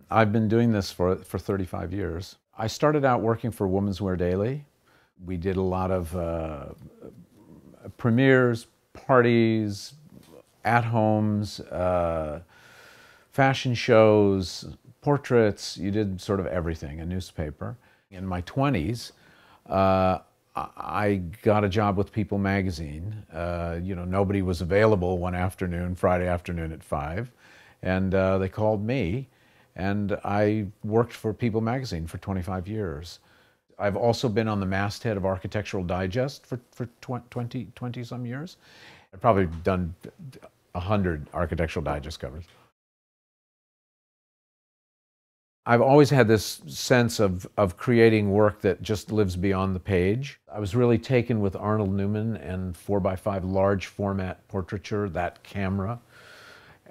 I've been doing this for 35 years. I started out working for Women's Wear Daily. We did a lot of premieres, parties, at-homes, fashion shows, portraits. You did sort of everything, a newspaper. In my 20s, I got a job with People magazine. Nobody was available one afternoon, Friday afternoon at 5, and they called me, and I worked for People magazine for 25 years. I've also been on the masthead of Architectural Digest for 20 some years. I've probably done 100 Architectural Digest covers. I've always had this sense of creating work that just lives beyond the page. I was really taken with Arnold Newman and 4x5 large format portraiture, that camera.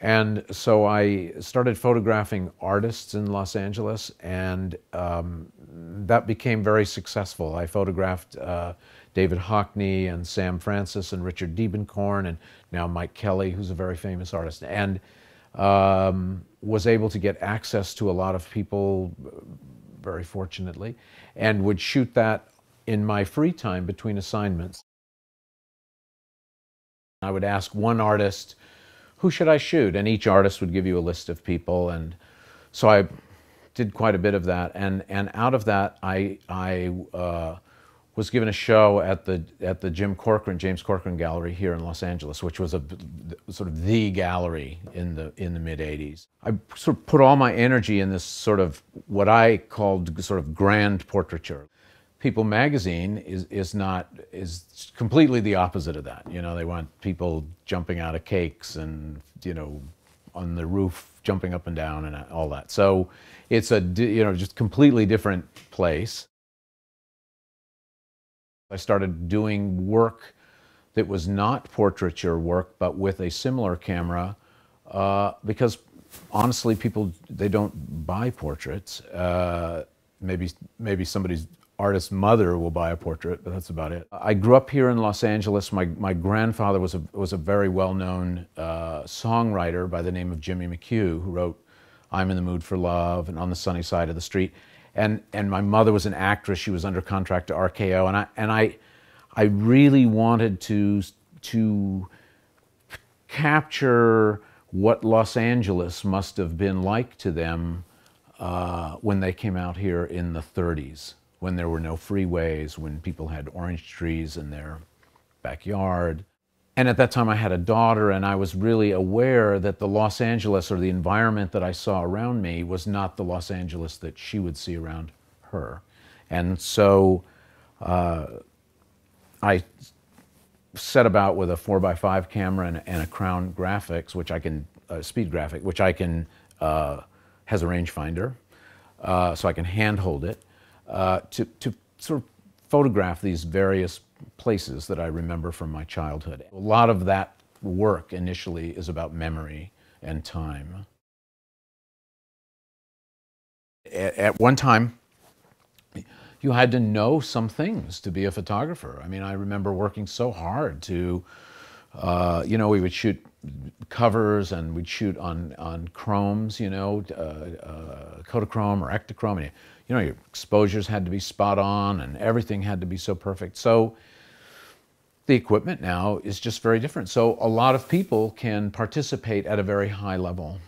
And so I started photographing artists in Los Angeles, and that became very successful. I photographed David Hockney and Sam Francis and Richard Diebenkorn and now Mike Kelly, who's a very famous artist, and was able to get access to a lot of people, very fortunately, and would shoot that in my free time between assignments. I would ask one artist, who should I shoot? And each artist would give you a list of people, and so I did quite a bit of that. And out of that, I was given a show at the James Corcoran Gallery here in Los Angeles, which was a sort of the gallery in the mid '80s. I sort of put all my energy in this sort of what I called sort of grand portraiture. People magazine is completely the opposite of that. You know, they want people jumping out of cakes and, you know, on the roof jumping up and down and all that. So it's a, you know, just completely different place. I started doing work that was not portraiture work, but with a similar camera, because honestly, people, they don't buy portraits. Maybe somebody's artist's mother will buy a portrait, but that's about it. I grew up here in Los Angeles. My grandfather was a very well-known songwriter by the name of Jimmy McHugh, who wrote "I'm in the Mood for Love" and "On the Sunny Side of the Street." And my mother was an actress. She was under contract to RKO, and I really wanted to capture what Los Angeles must have been like to them when they came out here in the 30s, when there were no freeways, when people had orange trees in their backyard. And at that time I had a daughter, and I was really aware that the Los Angeles, or the environment that I saw around me, was not the Los Angeles that she would see around her. And so I set about with a 4x5 camera and a Crown Graphics, which I can, Speed Graphic, which I can, has a rangefinder, so I can handhold it, to sort of photograph these various places that I remember from my childhood. A lot of that work initially is about memory and time. At one time, you had to know some things to be a photographer. I mean, I remember working so hard to, you know, we would shoot covers and we'd shoot on chromes, you know, Kodachrome or Ektachrome. And, you know, your exposures had to be spot on and everything had to be so perfect. So the equipment now is just very different. So a lot of people can participate at a very high level.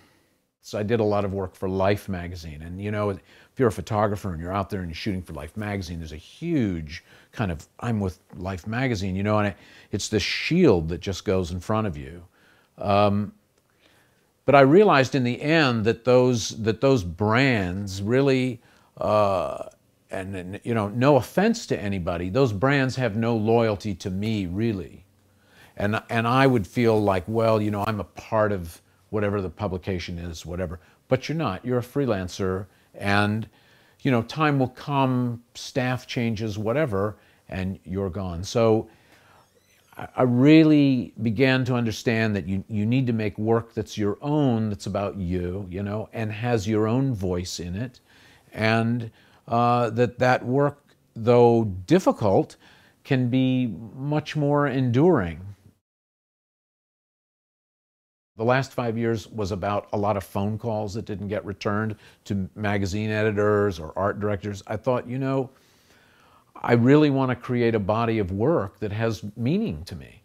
So I did a lot of work for Life magazine. And, you know, if you're a photographer and you're out there and you're shooting for Life magazine, there's a huge kind of, I'm with Life magazine, you know, and it's this shield that just goes in front of you. But I realized in the end that those brands really, and you know, no offense to anybody, those brands have no loyalty to me, really. And I would feel like, well, you know, I'm a part of whatever the publication is, whatever. But you're not. You're a freelancer, and, you know, time will come, staff changes, whatever, and you're gone. So I really began to understand that you need to make work that's your own, that's about you, you know, and has your own voice in it. And that work, though difficult, can be much more enduring. The last 5 years was about a lot of phone calls that didn't get returned to magazine editors or art directors. I thought, you know, I really want to create a body of work that has meaning to me,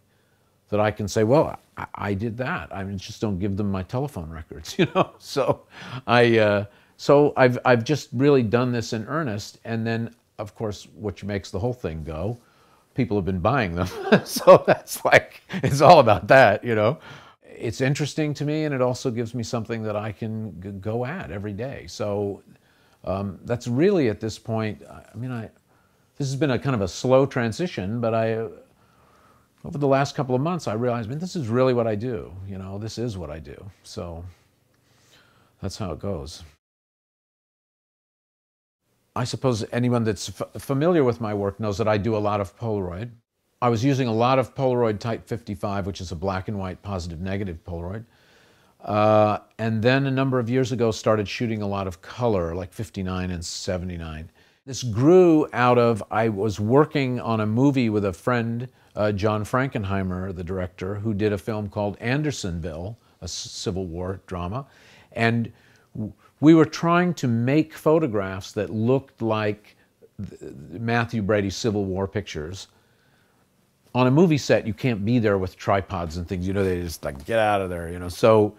that I can say, well, I did that. I mean, just don't give them my telephone records, you know. So I've just really done this in earnest, and then of course, which makes the whole thing go, people have been buying them. So that's like, it's all about that, you know. It's interesting to me, and it also gives me something that I can go at every day. So that's really, at this point, I mean, this has been a kind of a slow transition, but over the last couple of months, I realized, man, this is really what I do. You know, this is what I do. So that's how it goes. I suppose anyone that's familiar with my work knows that I do a lot of Polaroid. I was using a lot of Polaroid Type 55, which is a black and white positive-negative Polaroid. And then a number of years ago started shooting a lot of color, like 59 and 79. This grew out of, I was working on a movie with a friend, John Frankenheimer, the director, who did a film called Andersonville, a Civil War drama. And we were trying to make photographs that looked like Matthew Brady's Civil War pictures. On a movie set, you can't be there with tripods and things. You know, they just like, get out of there, you know. So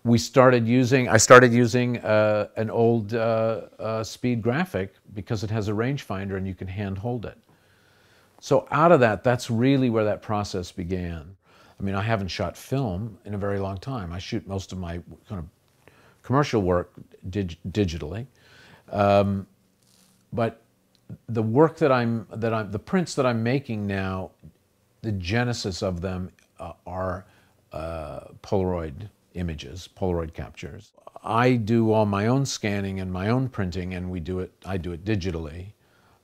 I started using an old speed graphic because it has a rangefinder and you can hand hold it. So out of that, that's really where that process began. I mean, I haven't shot film in a very long time. I shoot most of my kind of commercial work digitally. But the work the prints that I'm making now, the genesis of them are Polaroid images, Polaroid captures. I do all my own scanning and my own printing, and I do it digitally.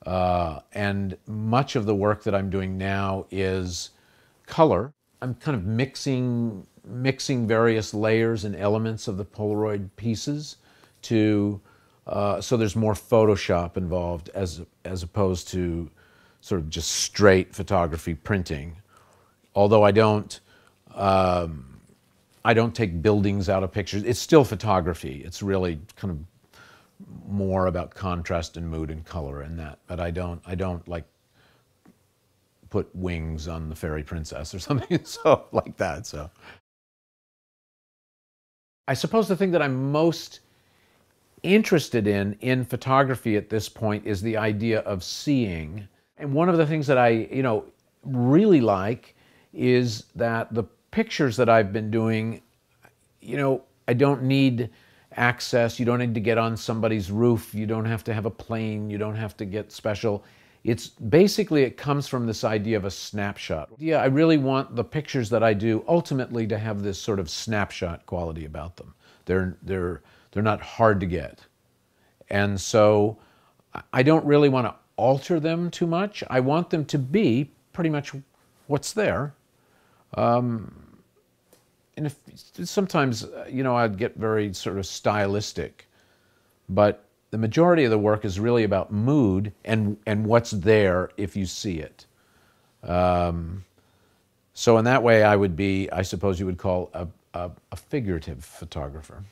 And much of the work that I'm doing now is color. I'm kind of mixing various layers and elements of the Polaroid pieces to so there's more Photoshop involved as opposed to sort of just straight photography printing. Although I don't take buildings out of pictures. It's still photography. It's really kind of more about contrast and mood and color and that. But I don't like put wings on the fairy princess or something so like that. So I suppose the thing that I'm most interested in photography at this point is the idea of seeing. And one of the things that I, really like is that the pictures that I've been doing, I don't need access. You don't need to get on somebody's roof. You don't have to have a plane. You don't have to get special. It's basically, it comes from this idea of a snapshot. Yeah, I really want the pictures that I do ultimately to have this sort of snapshot quality about them. They're not hard to get. And so I don't really want to alter them too much. I want them to be pretty much what's there. And sometimes, I'd get very sort of stylistic, but the majority of the work is really about mood and what's there if you see it. So in that way, I suppose you would call a figurative photographer.